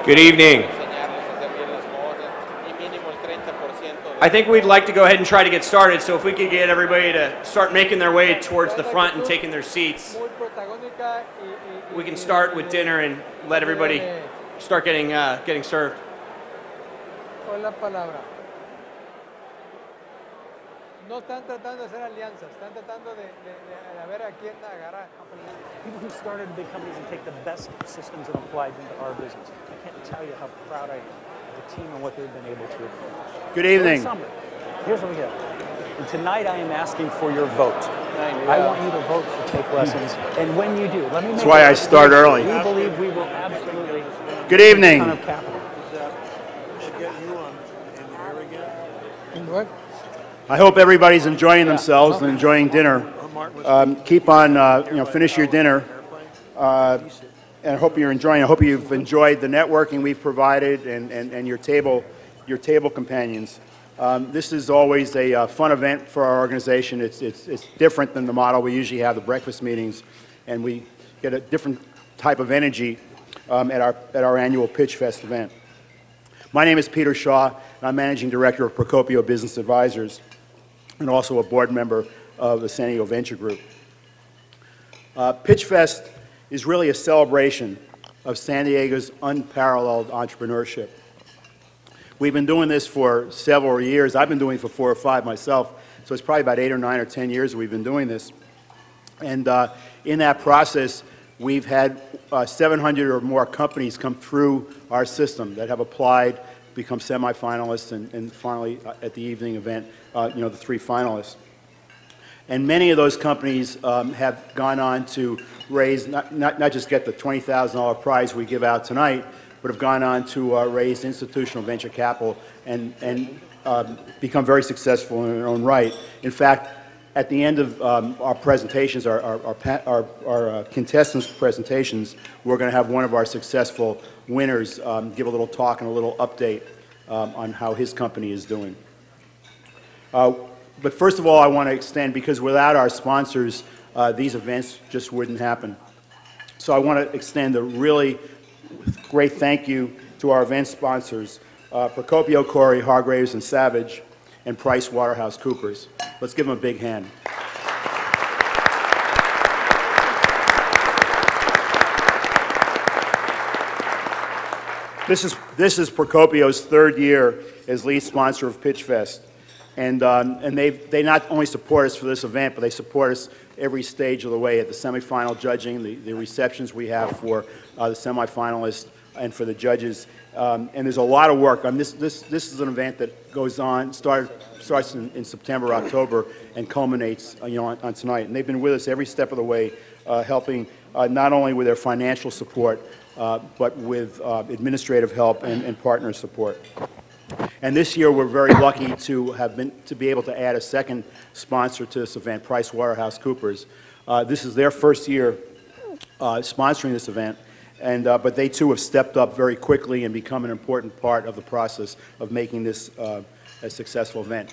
Good evening. I think we'd like to go ahead and try to get started, so if we could get everybody to start making their way towards the front and taking their seats, we can start with dinner and let everybody start getting served. No están tratando de hacer alianzas, están tratando de ver a quién agarrar. People who started big companies and take the best systems and apply them to our business. I can't tell you how proud I am of the team and what they've been able to accomplish. Good evening. So here's what we have. And tonight I am asking for your vote. I want you to vote for Take Lessons. And when you do, let me make That's why I start early. We believe we will absolutely Good evening. a ton of capital. I hope everybody's enjoying themselves and enjoying dinner. Keep on, finish your dinner. And I hope you're enjoying. I hope you've enjoyed the networking we've provided and your table companions. This is always a fun event for our organization. It's different than the model we usually have, the breakfast meetings, and we get a different type of energy at our annual PitchFest event. My name is Peter Shaw, and I'm Managing Director of Procopio Business Advisors, and also a board member of the San Diego Venture Group. PitchFest is really a celebration of San Diego's unparalleled entrepreneurship. We've been doing this for several years. I've been doing it for 4 or 5 myself, so it's probably about 8 or 9 or 10 years we've been doing this. And in that process, we've had 700 or more companies come through our system that have applied, become semifinalists, and finally, at the evening event, the 3 finalists. And many of those companies have gone on to raise, not just get the $20,000 prize we give out tonight, but have gone on to raise institutional venture capital and become very successful in their own right. In fact, at the end of our presentations, our contestants' presentations, we're going to have one of our successful winners give a little talk and a little update on how his company is doing. But first of all, I want to extend, because without our sponsors, these events just wouldn't happen. So I want to extend a really great thank you to our event sponsors, Procopio, Corey, Hargraves, and Savage, and PricewaterhouseCoopers. Let's give them a big hand. This is Procopio's 3rd year as lead sponsor of PitchFest. And they not only support us for this event, but they support us every stage of the way at the semifinal judging, the receptions we have for the semifinalists and for the judges. And there's a lot of work. This is an event that goes on, starts in September, October, and culminates on tonight. And they've been with us every step of the way, helping not only with their financial support, but with administrative help and partner support. And this year, we're very lucky to be able to add a second sponsor to this event, PricewaterhouseCoopers. This is their 1st year sponsoring this event, but they too have stepped up very quickly and become an important part of the process of making this a successful event.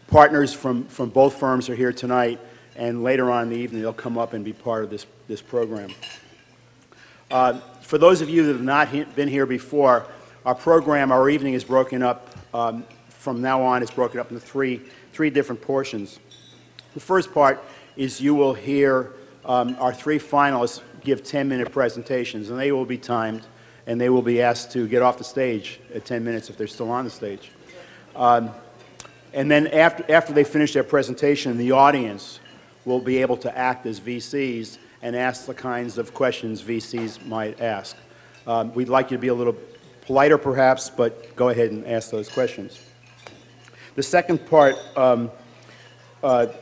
Partners from both firms are here tonight, and later on in the evening, they'll come up and be part of this program. For those of you that have not been here before, our evening is broken up, from now on, it's broken up into three different portions. The first part is you will hear our 3 finalists give 10-minute presentations, and they will be timed, and they will be asked to get off the stage at 10 minutes if they're still on the stage. And then after they finish their presentation, the audience will be able to act as VCs and ask the kinds of questions VCs might ask. We'd like you to be a little politer, perhaps, but go ahead and ask those questions. The second part of the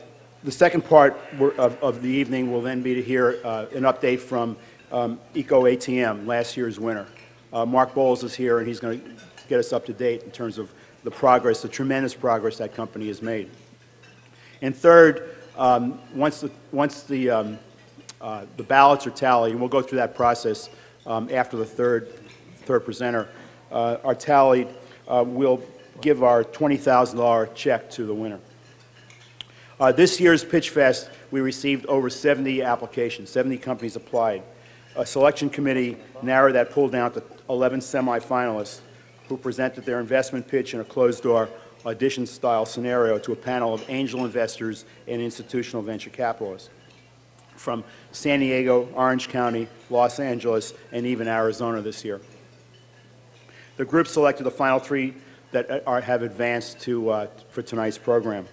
evening will then be to hear an update from Eco ATM, last year's winner. Mark Bowles is here, and he's going to get us up to date in terms of the progress, the tremendous progress that company has made. And third, once the ballots are tallied, and we'll go through that process after the third presenter are tallied, we'll give our $20,000 check to the winner. This year's PitchFest, we received over 70 applications. 70 companies applied. A selection committee narrowed that pool down to 11 semifinalists who presented their investment pitch in a closed-door audition-style scenario to a panel of angel investors and institutional venture capitalists from San Diego, Orange County, Los Angeles, and even Arizona this year. The group selected the final 3 that have advanced for tonight's program.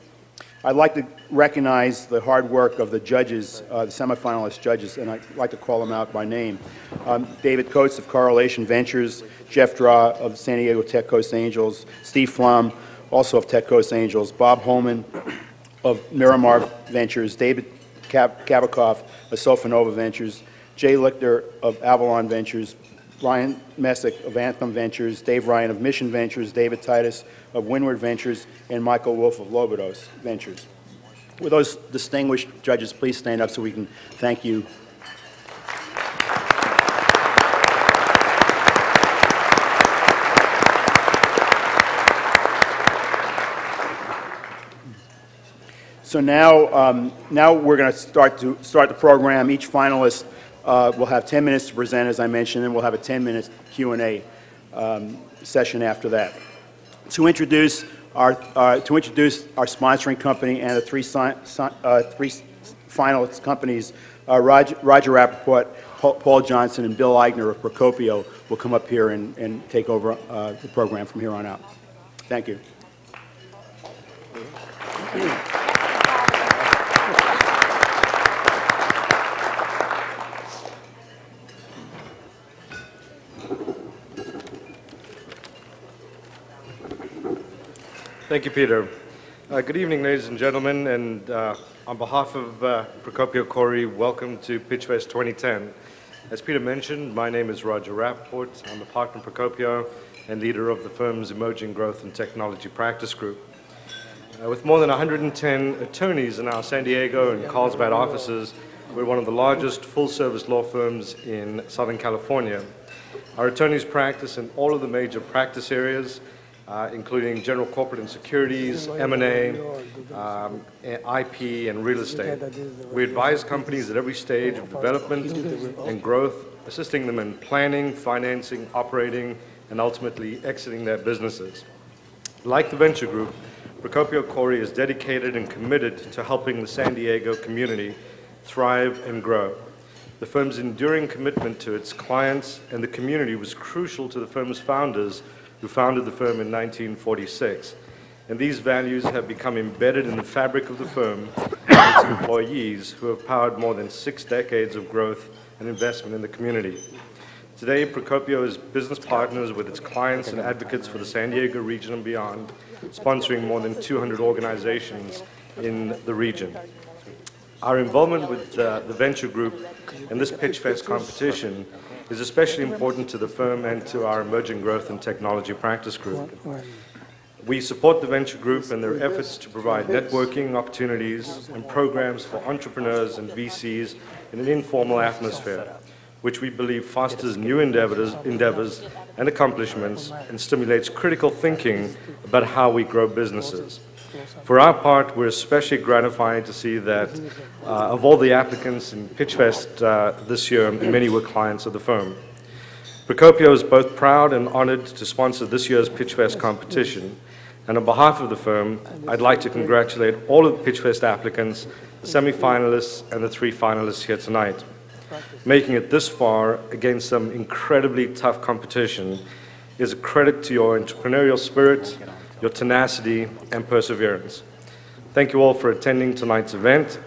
I'd like to recognize the hard work of the judges, the semifinalist judges, and I'd like to call them out by name. David Coates of Correlation Ventures, Jeff Draw of San Diego Tech Coast Angels, Steve Flom, also of Tech Coast Angels, Bob Holman of Miramar Ventures, David Kabikoff of Sofanova Ventures, Jay Lichter of Avalon Ventures, Ryan Messick of Anthem Ventures, Dave Ryan of Mission Ventures, David Titus of Windward Ventures, and Michael Wolf of Lobados Ventures. Will those distinguished judges please stand up so we can thank you. So now we're going to start the program. Each finalist will have 10 minutes to present, as I mentioned, and we'll have a 10-minute Q&A session after that. To introduce our sponsoring company and the three finalist companies, Roger Rappaport, Paul Johnson, and Bill Eigner of Procopio will come up here and take over the program from here on out. Thank you. Thank you, Peter. Good evening, ladies and gentlemen, and on behalf of Procopio Corey, welcome to PitchFest 2010. As Peter mentioned, my name is Roger Rappaport. I'm a partner in Procopio and leader of the firm's Emerging Growth and Technology Practice Group. With more than 110 attorneys in our San Diego and Carlsbad offices, we're one of the largest full-service law firms in Southern California. Our attorneys practice in all of the major practice areas, including general corporate and securities, M&A, IP, and real estate. We advise companies at every stage of development and growth, assisting them in planning, financing, operating, and ultimately exiting their businesses. Like the venture group, Procopio Corey is dedicated and committed to helping the San Diego community thrive and grow. The firm's enduring commitment to its clients and the community was crucial to the firm's founders, who founded the firm in 1946. And these values have become embedded in the fabric of the firm and its employees, who have powered more than 6 decades of growth and investment in the community. Today, Procopio is business partners with its clients and advocates for the San Diego region and beyond, sponsoring more than 200 organizations in the region. Our involvement with the venture group and this PitchFest competition is especially important to the firm and to our Emerging Growth and Technology Practice Group. We support the venture group in their efforts to provide networking opportunities and programs for entrepreneurs and VCs in an informal atmosphere, which we believe fosters new endeavors and accomplishments and stimulates critical thinking about how we grow businesses. For our part, we're especially gratified to see that of all the applicants in PitchFest this year, many were clients of the firm. Procopio is both proud and honored to sponsor this year's PitchFest competition. And on behalf of the firm, I'd like to congratulate all of the PitchFest applicants, the semifinalists, and the 3 finalists here tonight. Making it this far against some incredibly tough competition is a credit to your entrepreneurial spirit, your tenacity, and perseverance. Thank you all for attending tonight's event,